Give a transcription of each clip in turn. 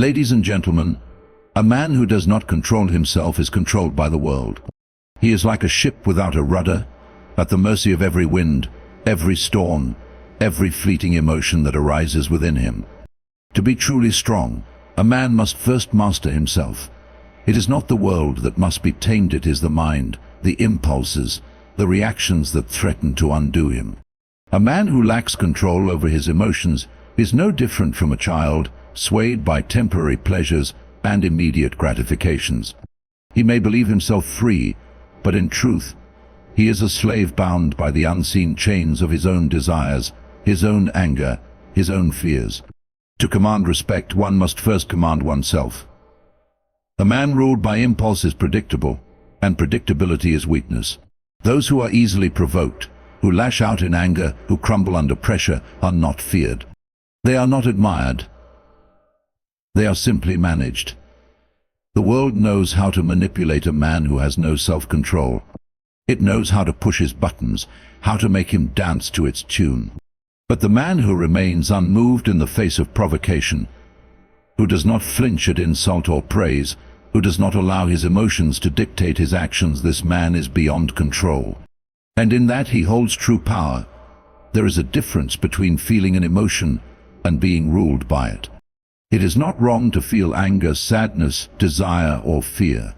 Ladies and gentlemen, a man who does not control himself is controlled by the world. He is like a ship without a rudder, at the mercy of every wind, every storm, every fleeting emotion that arises within him. To be truly strong, a man must first master himself. It is not the world that must be tamed, it is the mind, the impulses, the reactions that threaten to undo him. A man who lacks control over his emotions is no different from a child, swayed by temporary pleasures and immediate gratifications. He may believe himself free, but in truth, he is a slave bound by the unseen chains of his own desires, his own anger, his own fears. To command respect, one must first command oneself. A man ruled by impulse is predictable, and predictability is weakness. Those who are easily provoked, who lash out in anger, who crumble under pressure, are not feared. They are not admired. They are simply managed. The world knows how to manipulate a man who has no self-control. It knows how to push his buttons, how to make him dance to its tune. But the man who remains unmoved in the face of provocation, who does not flinch at insult or praise, who does not allow his emotions to dictate his actions, this man is beyond control. And in that he holds true power. There is a difference between feeling an emotion and being ruled by it. It is not wrong to feel anger, sadness, desire, or fear.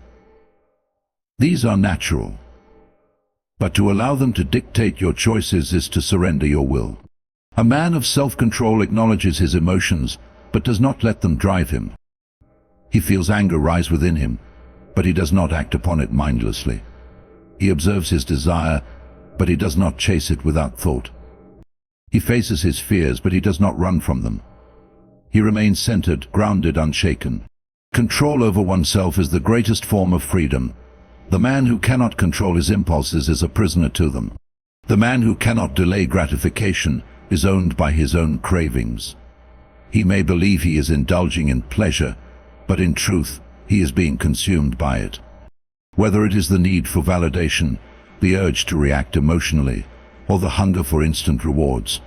These are natural. But to allow them to dictate your choices is to surrender your will. A man of self-control acknowledges his emotions, but does not let them drive him. He feels anger rise within him, but he does not act upon it mindlessly. He observes his desire, but he does not chase it without thought. He faces his fears, but he does not run from them. He remains centered, grounded, unshaken. Control over oneself is the greatest form of freedom. The man who cannot control his impulses is a prisoner to them. The man who cannot delay gratification is owned by his own cravings. He may believe he is indulging in pleasure, but in truth, he is being consumed by it. Whether it is the need for validation, the urge to react emotionally, or the hunger for instant rewards,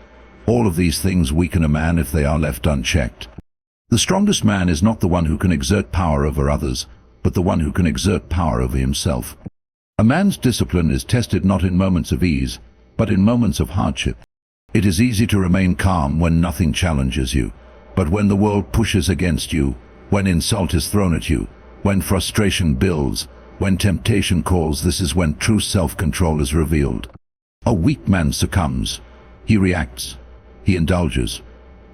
all of these things weaken a man if they are left unchecked. The strongest man is not the one who can exert power over others, but the one who can exert power over himself. A man's discipline is tested not in moments of ease, but in moments of hardship. It is easy to remain calm when nothing challenges you, but when the world pushes against you, when insult is thrown at you, when frustration builds, when temptation calls, this is when true self-control is revealed. A weak man succumbs. He reacts. He indulges.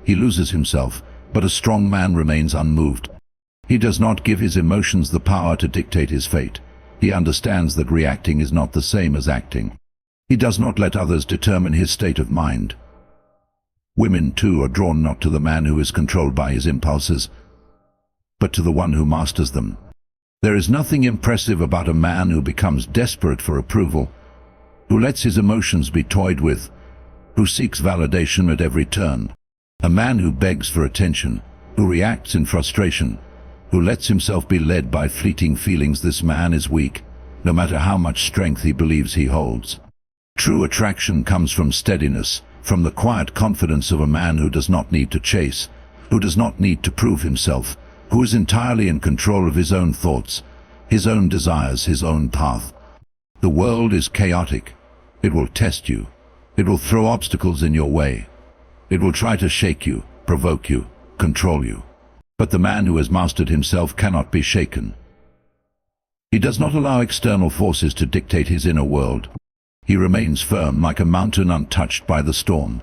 He loses himself, but a strong man remains unmoved. He does not give his emotions the power to dictate his fate. He understands that reacting is not the same as acting. He does not let others determine his state of mind. Women, too, are drawn not to the man who is controlled by his impulses, but to the one who masters them. There is nothing impressive about a man who becomes desperate for approval, who lets his emotions be toyed with, who seeks validation at every turn. A man who begs for attention, who reacts in frustration, who lets himself be led by fleeting feelings, this man is weak, no matter how much strength he believes he holds. True attraction comes from steadiness, from the quiet confidence of a man who does not need to chase, who does not need to prove himself, who is entirely in control of his own thoughts, his own desires, his own path. The world is chaotic. It will test you. It will throw obstacles in your way. It will try to shake you, provoke you, control you. But the man who has mastered himself cannot be shaken. He does not allow external forces to dictate his inner world. He remains firm like a mountain untouched by the storm.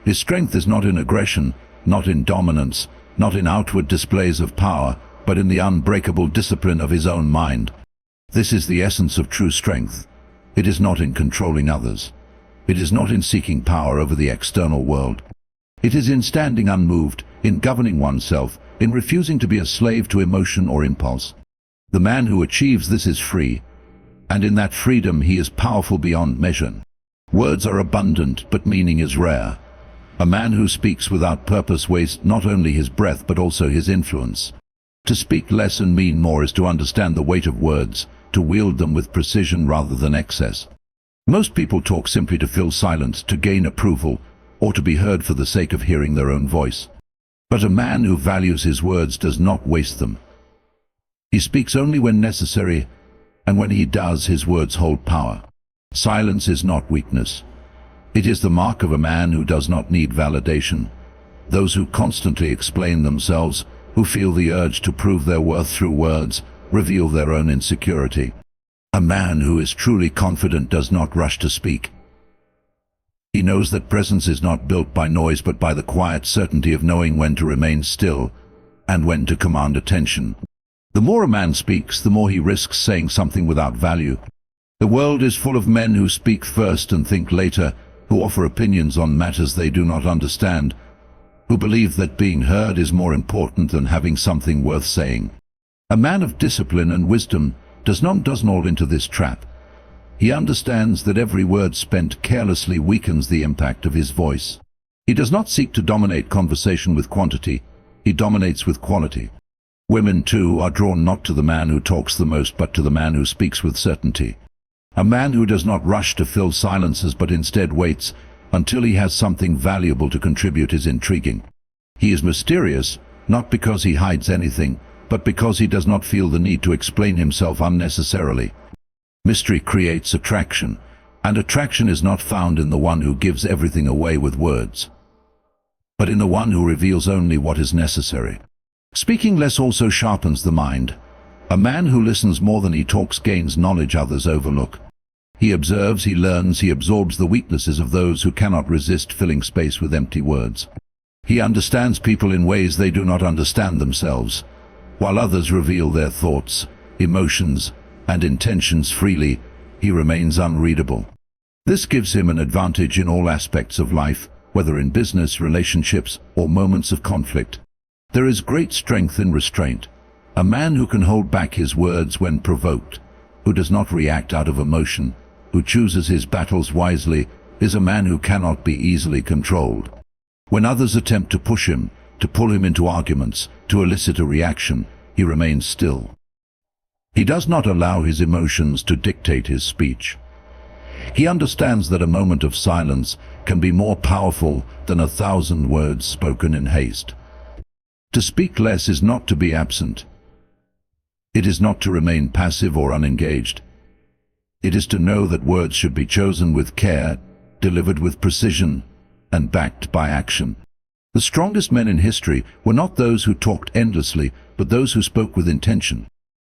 His strength is not in aggression, not in dominance, not in outward displays of power, but in the unbreakable discipline of his own mind. This is the essence of true strength. It is not in controlling others. It is not in seeking power over the external world. It is in standing unmoved, in governing oneself, in refusing to be a slave to emotion or impulse. The man who achieves this is free, and in that freedom he is powerful beyond measure. Words are abundant, but meaning is rare. A man who speaks without purpose wastes not only his breath but also his influence. To speak less and mean more is to understand the weight of words, to wield them with precision rather than excess. Most people talk simply to fill silence, to gain approval, or to be heard for the sake of hearing their own voice. But a man who values his words does not waste them. He speaks only when necessary, and when he does, his words hold power. Silence is not weakness. It is the mark of a man who does not need validation. Those who constantly explain themselves, who feel the urge to prove their worth through words, reveal their own insecurity. A man who is truly confident does not rush to speak. He knows that presence is not built by noise but by the quiet certainty of knowing when to remain still and when to command attention. The more a man speaks, the more he risks saying something without value. The world is full of men who speak first and think later, who offer opinions on matters they do not understand, who believe that being heard is more important than having something worth saying. A man of discipline and wisdom does not fall into this trap. He understands that every word spent carelessly weakens the impact of his voice. He does not seek to dominate conversation with quantity, he dominates with quality. Women, too, are drawn not to the man who talks the most but to the man who speaks with certainty. A man who does not rush to fill silences but instead waits until he has something valuable to contribute is intriguing. He is mysterious, not because he hides anything, but because he does not feel the need to explain himself unnecessarily. Mystery creates attraction, and attraction is not found in the one who gives everything away with words, but in the one who reveals only what is necessary. Speaking less also sharpens the mind. A man who listens more than he talks gains knowledge others overlook. He observes, he learns, he absorbs the weaknesses of those who cannot resist filling space with empty words. He understands people in ways they do not understand themselves, while others reveal their thoughts, emotions, and intentions freely. He remains unreadable. This gives him an advantage in all aspects of life, whether in business, relationships, or moments of conflict. There is great strength in restraint. A man who can hold back his words when provoked, who does not react out of emotion, who chooses his battles wisely, is a man who cannot be easily controlled. When others attempt to push him, to pull him into arguments, to elicit a reaction, he remains still. He does not allow his emotions to dictate his speech. He understands that a moment of silence can be more powerful than 1,000 words spoken in haste. To speak less is not to be absent. It is not to remain passive or unengaged. It is to know that words should be chosen with care, delivered with precision, and backed by action. The strongest men in history were not those who talked endlessly, but those who spoke with intention.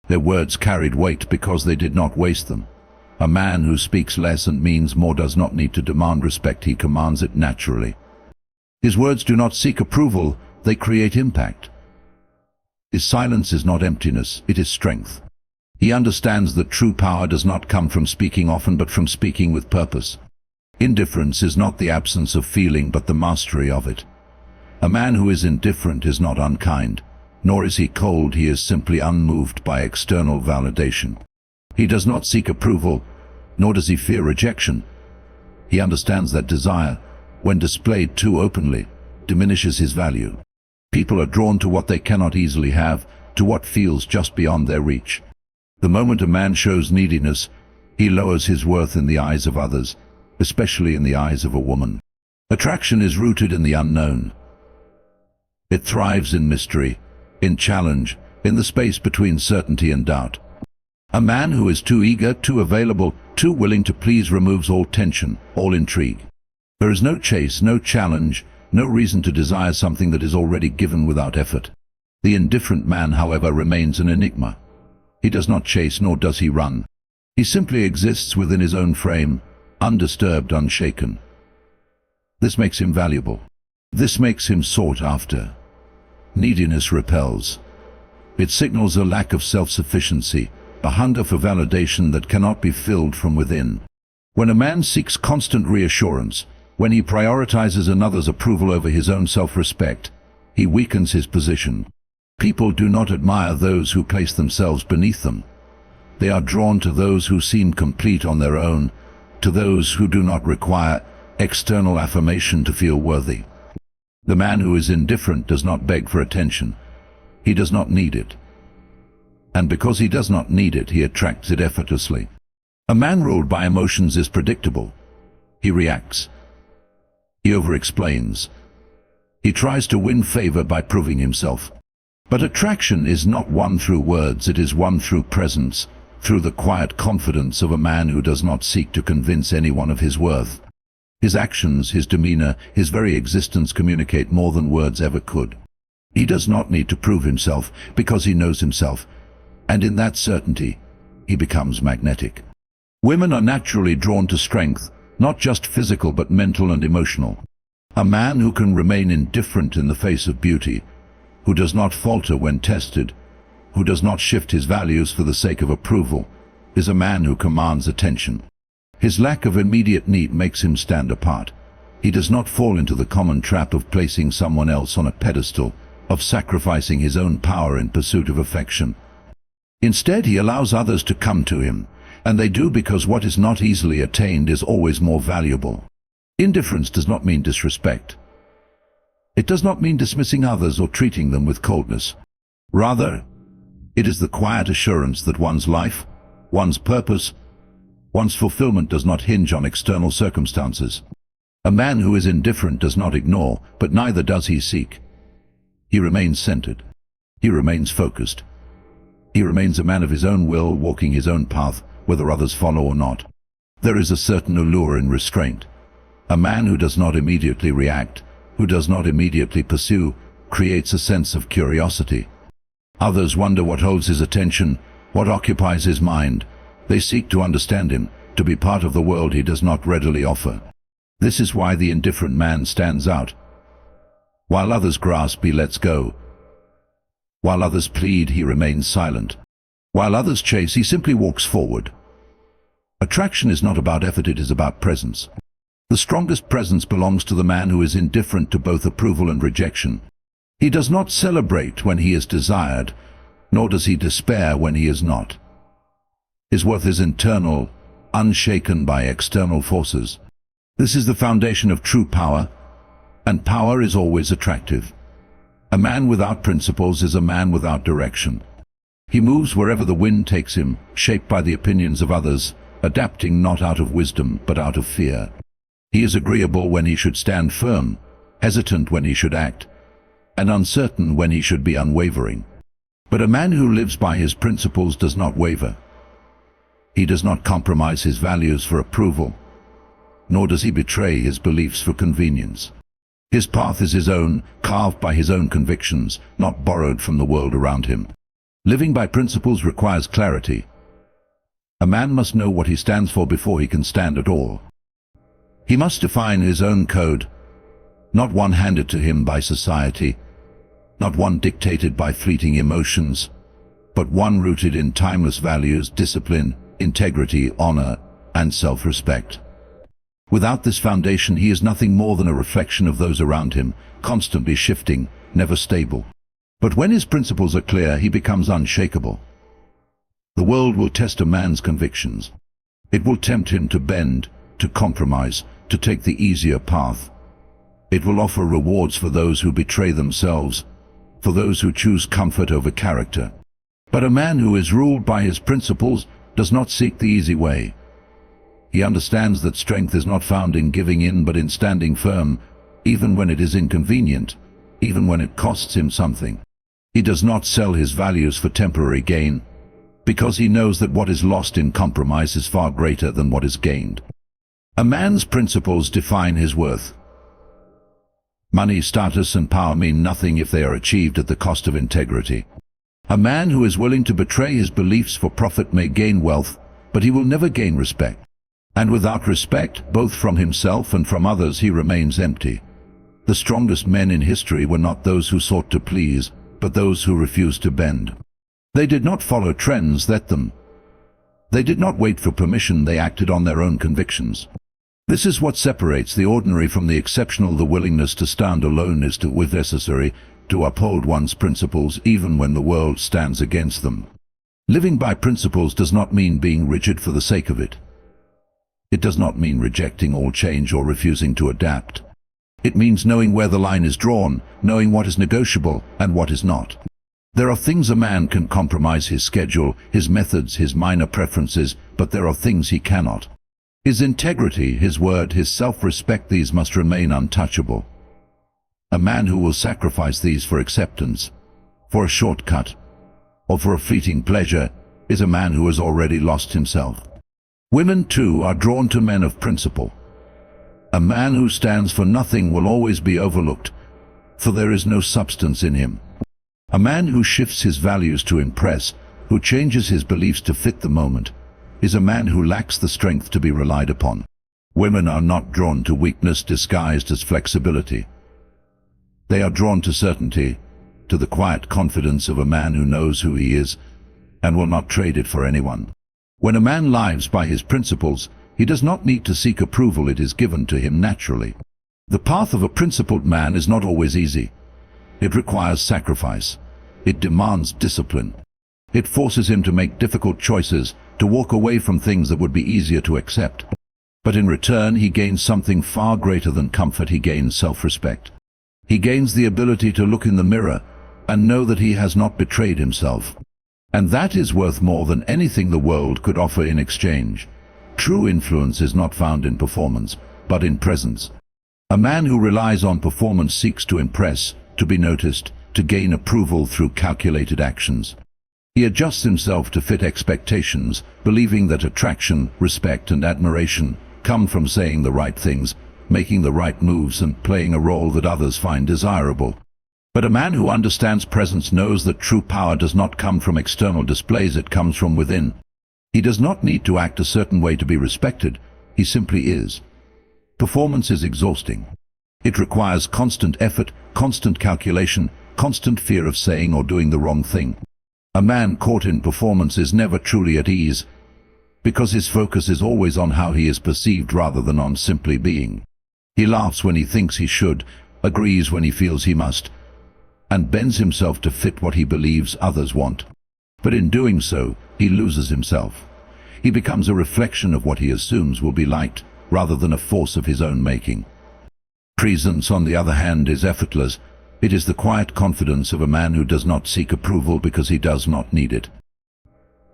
Their words carried weight because they did not waste them. A man who speaks less and means more does not need to demand respect, he commands it naturally. His words do not seek approval, they create impact. His silence is not emptiness, it is strength. He understands that true power does not come from speaking often but from speaking with purpose. Indifference is not the absence of feeling but the mastery of it. A man who is indifferent is not unkind, nor is he cold, he is simply unmoved by external validation. He does not seek approval, nor does he fear rejection. He understands that desire, when displayed too openly, diminishes his value. People are drawn to what they cannot easily have, to what feels just beyond their reach. The moment a man shows neediness, he lowers his worth in the eyes of others, especially in the eyes of a woman. Attraction is rooted in the unknown. It thrives in mystery, in challenge, in the space between certainty and doubt. A man who is too eager, too available, too willing to please removes all tension, all intrigue. There is no chase, no challenge, no reason to desire something that is already given without effort. The indifferent man, however, remains an enigma. He does not chase, nor does he run. He simply exists within his own frame, undisturbed, unshaken. This makes him valuable. This makes him sought after. Neediness repels. It signals a lack of self-sufficiency, a hunger for validation that cannot be filled from within. When a man seeks constant reassurance, when he prioritizes another's approval over his own self-respect, he weakens his position. People do not admire those who place themselves beneath them. They are drawn to those who seem complete on their own, to those who do not require external affirmation to feel worthy. The man who is indifferent does not beg for attention. He does not need it. And because he does not need it, he attracts it effortlessly. A man ruled by emotions is predictable. He reacts. He over-explains. He He tries to win favor by proving himself. But attraction is not won through words, it is won through presence, through the quiet confidence of a man who does not seek to convince anyone of his worth. His actions, his demeanor, his very existence communicate more than words ever could. He does not need to prove himself because he knows himself, and in that certainty, he becomes magnetic. Women are naturally drawn to strength, not just physical but mental and emotional. A man who can remain indifferent in the face of beauty, who does not falter when tested, who does not shift his values for the sake of approval, is a man who commands attention. His lack of immediate need makes him stand apart. He does not fall into the common trap of placing someone else on a pedestal, of sacrificing his own power in pursuit of affection. Instead, he allows others to come to him, and they do because what is not easily attained is always more valuable. Indifference does not mean disrespect. It does not mean dismissing others or treating them with coldness. Rather, it is the quiet assurance that one's life, one's purpose, one's fulfillment does not hinge on external circumstances. A man who is indifferent does not ignore, but neither does he seek. He remains centered. He remains focused. He remains a man of his own will, walking his own path, whether others follow or not. There is a certain allure in restraint. A man who does not immediately react, who does not immediately pursue, creates a sense of curiosity. Others wonder what holds his attention, what occupies his mind. They seek to understand him, to be part of the world he does not readily offer. This is why the indifferent man stands out. While others grasp, he lets go. While others plead, he remains silent. While others chase, he simply walks forward. Attraction is not about effort, it is about presence. The strongest presence belongs to the man who is indifferent to both approval and rejection. He does not celebrate when he is desired, nor does he despair when he is not. His worth is internal, unshaken by external forces. This is the foundation of true power, and power is always attractive. A man without principles is a man without direction. He moves wherever the wind takes him, shaped by the opinions of others, adapting not out of wisdom but out of fear. He is agreeable when he should stand firm, hesitant when he should act, and uncertain when he should be unwavering. But a man who lives by his principles does not waver. He does not compromise his values for approval, nor does he betray his beliefs for convenience. His path is his own, carved by his own convictions, not borrowed from the world around him. Living by principles requires clarity. A man must know what he stands for before he can stand at all. He must define his own code, not one handed to him by society, not one dictated by fleeting emotions, but one rooted in timeless values, discipline, integrity, honor, and self-respect. Without this foundation, he is nothing more than a reflection of those around him, constantly shifting, never stable. But when his principles are clear, he becomes unshakable. The world will test a man's convictions. It will tempt him to bend, to compromise, to take the easier path. It will offer rewards for those who betray themselves, for those who choose comfort over character. But a man who is ruled by his principles does not seek the easy way. He understands that strength is not found in giving in but in standing firm, even when it is inconvenient, even when it costs him something. He does not sell his values for temporary gain, because he knows that what is lost in compromise is far greater than what is gained. A man's principles define his worth. Money, status, and power mean nothing if they are achieved at the cost of integrity. A man who is willing to betray his beliefs for profit may gain wealth, but he will never gain respect. And without respect, both from himself and from others, he remains empty. The strongest men in history were not those who sought to please, but those who refused to bend. They did not follow trends, let them. They did not wait for permission, they acted on their own convictions. This is what separates the ordinary from the exceptional. The willingness to stand alone is to, if necessary, to uphold one's principles even when the world stands against them. Living by principles does not mean being rigid for the sake of it. It does not mean rejecting all change or refusing to adapt. It means knowing where the line is drawn, knowing what is negotiable and what is not. There are things a man can compromise: his schedule, his methods, his minor preferences, but there are things he cannot. His integrity, his word, his self-respect, these must remain untouchable. A man who will sacrifice these for acceptance, for a shortcut, or for a fleeting pleasure is a man who has already lost himself. Women, too, are drawn to men of principle. A man who stands for nothing will always be overlooked, for there is no substance in him. A man who shifts his values to impress, who changes his beliefs to fit the moment, is a man who lacks the strength to be relied upon. Women are not drawn to weakness disguised as flexibility. They are drawn to certainty, to the quiet confidence of a man who knows who he is and will not trade it for anyone. When a man lives by his principles, he does not need to seek approval, it is given to him naturally. The path of a principled man is not always easy. It requires sacrifice. It demands discipline. It forces him to make difficult choices, to walk away from things that would be easier to accept. But in return, he gains something far greater than comfort. He gains self-respect. He gains the ability to look in the mirror and know that he has not betrayed himself. And that is worth more than anything the world could offer in exchange. True influence is not found in performance, but in presence. A man who relies on performance seeks to impress, to be noticed, to gain approval through calculated actions. He adjusts himself to fit expectations, believing that attraction, respect, and admiration come from saying the right things, making the right moves, and playing a role that others find desirable. But a man who understands presence knows that true power does not come from external displays, it comes from within. He does not need to act a certain way to be respected, he simply is. Performance is exhausting. It requires constant effort, constant calculation, constant fear of saying or doing the wrong thing. A man caught in performance is never truly at ease, because his focus is always on how he is perceived rather than on simply being. He laughs when he thinks he should, agrees when he feels he must, and bends himself to fit what he believes others want. But in doing so, he loses himself. He becomes a reflection of what he assumes will be liked, rather than a force of his own making. Presence, on the other hand, is effortless. It is the quiet confidence of a man who does not seek approval because he does not need it.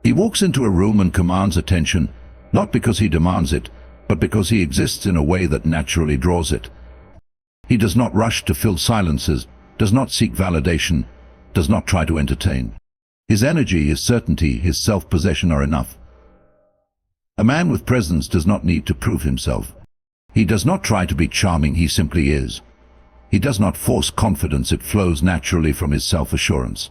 He walks into a room and commands attention, not because he demands it, but because he exists in a way that naturally draws it. He does not rush to fill silences, does not seek validation, does not try to entertain. His energy, his certainty, his self-possession are enough. A man with presence does not need to prove himself. He does not try to be charming, he simply is. He does not force confidence, it flows naturally from his self-assurance.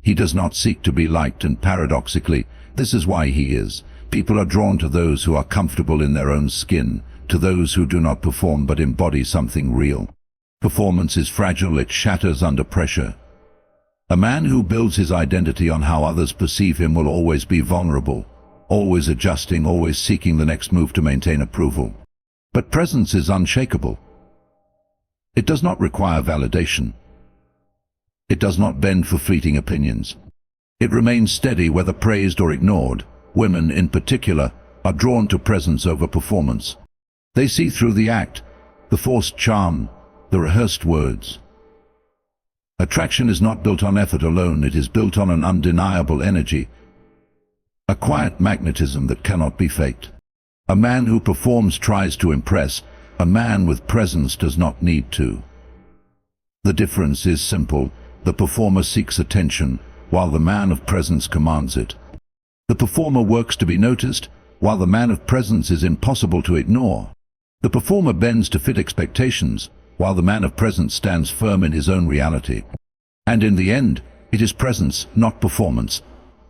He does not seek to be liked, and paradoxically, this is why he is. People are drawn to those who are comfortable in their own skin, to those who do not perform but embody something real. Performance is fragile, it shatters under pressure. A man who builds his identity on how others perceive him will always be vulnerable, always adjusting, always seeking the next move to maintain approval. But presence is unshakable. It does not require validation. It does not bend for fleeting opinions. It remains steady whether praised or ignored. Women, in particular, are drawn to presence over performance. They see through the act, the forced charm, the rehearsed words. Attraction is not built on effort alone, it is built on an undeniable energy, a quiet magnetism that cannot be faked. A man who performs tries to impress. A man with presence does not need to. The difference is simple. The performer seeks attention, while the man of presence commands it. The performer works to be noticed, while the man of presence is impossible to ignore. The performer bends to fit expectations, while the man of presence stands firm in his own reality. And in the end, it is presence, not performance,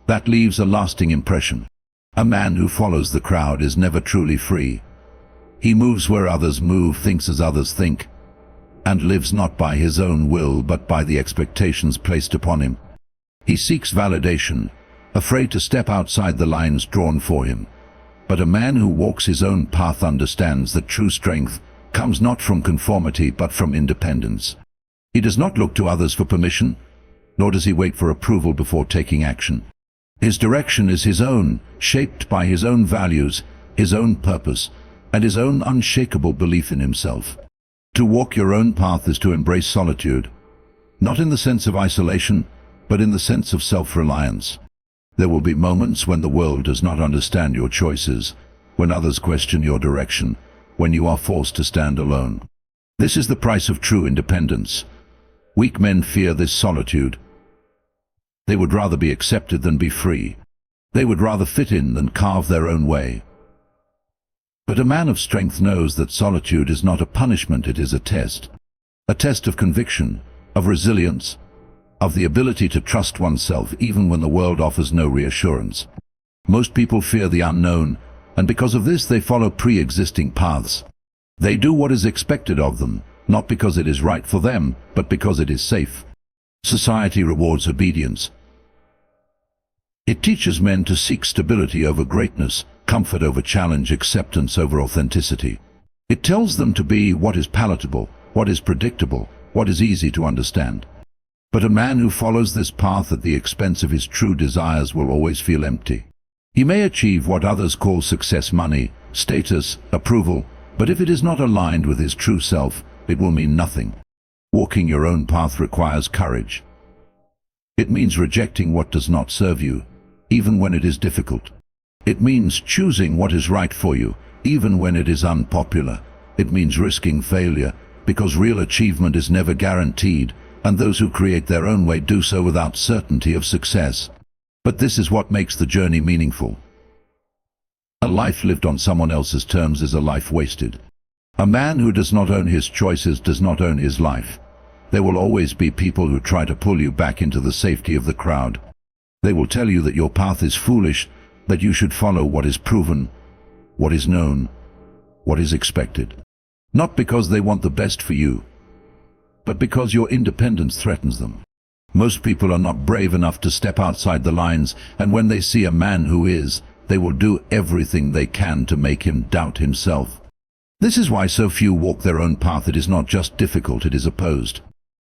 that leaves a lasting impression. A man who follows the crowd is never truly free. He moves where others move, thinks as others think, and lives not by his own will but by the expectations placed upon him. He seeks validation, afraid to step outside the lines drawn for him. But a man who walks his own path understands that true strength comes not from conformity but from independence. He does not look to others for permission, nor does he wait for approval before taking action. His direction is his own, shaped by his own values, his own purpose, and his own unshakable belief in himself. To walk your own path is to embrace solitude, not in the sense of isolation, but in the sense of self-reliance. There will be moments when the world does not understand your choices, when others question your direction, when you are forced to stand alone. This is the price of true independence. Weak men fear this solitude. They would rather be accepted than be free. They would rather fit in than carve their own way. But a man of strength knows that solitude is not a punishment, it is a test of conviction, of resilience, of the ability to trust oneself even when the world offers no reassurance. Most people fear the unknown, and because of this they follow pre-existing paths. They do what is expected of them, not because it is right for them, but because it is safe. Society rewards obedience. It teaches men to seek stability over greatness, comfort over challenge, acceptance over authenticity. It tells them to be what is palatable, what is predictable, what is easy to understand. But a man who follows this path at the expense of his true desires will always feel empty. He may achieve what others call success, money, status, approval, but if it is not aligned with his true self, it will mean nothing. Walking your own path requires courage. It means rejecting what does not serve you, even when it is difficult. It means choosing what is right for you, even when it is unpopular. It means risking failure, because real achievement is never guaranteed, and those who create their own way do so without certainty of success. But this is what makes the journey meaningful. A life lived on someone else's terms is a life wasted. A man who does not own his choices does not own his life. There will always be people who try to pull you back into the safety of the crowd. They will tell you that your path is foolish, that you should follow what is proven, what is known, what is expected. Not because they want the best for you, but because your independence threatens them. Most people are not brave enough to step outside the lines, and when they see a man who is, they will do everything they can to make him doubt himself. This is why so few walk their own path. It is not just difficult, it is opposed.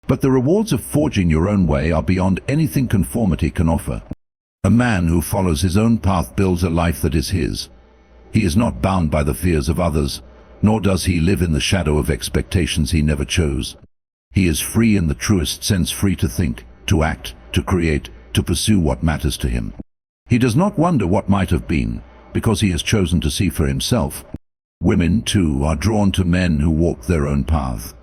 But the rewards of forging your own way are beyond anything conformity can offer. A man who follows his own path builds a life that is his. He is not bound by the fears of others, nor does he live in the shadow of expectations he never chose. He is free in the truest sense, free to think, to act, to create, to pursue what matters to him. He does not wonder what might have been, because he has chosen to see for himself. Women, too, are drawn to men who walk their own path.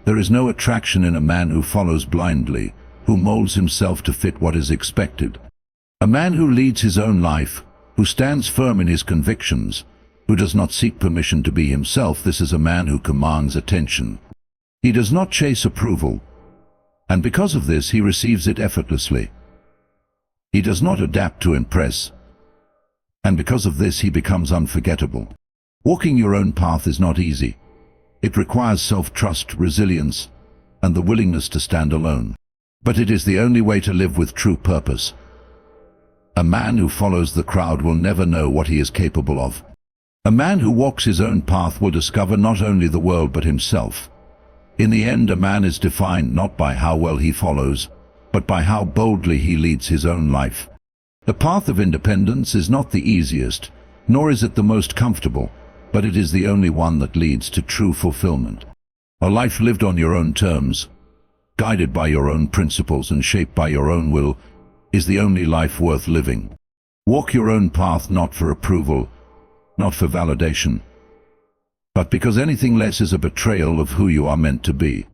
There is no attraction in a man who follows blindly, who molds himself to fit what is expected. A man who leads his own life, who stands firm in his convictions, who does not seek permission to be himself, this is a man who commands attention. He does not chase approval, and because of this he receives it effortlessly. He does not adapt to impress, and because of this he becomes unforgettable. Walking your own path is not easy. It requires self-trust, resilience, and the willingness to stand alone. But it is the only way to live with true purpose. A man who follows the crowd will never know what he is capable of. A man who walks his own path will discover not only the world but himself. In the end, a man is defined not by how well he follows, but by how boldly he leads his own life. The path of independence is not the easiest, nor is it the most comfortable, but it is the only one that leads to true fulfillment. A life lived on your own terms, guided by your own principles and shaped by your own will, is the only life worth living. Walk your own path not for approval, not for validation, but because anything less is a betrayal of who you are meant to be.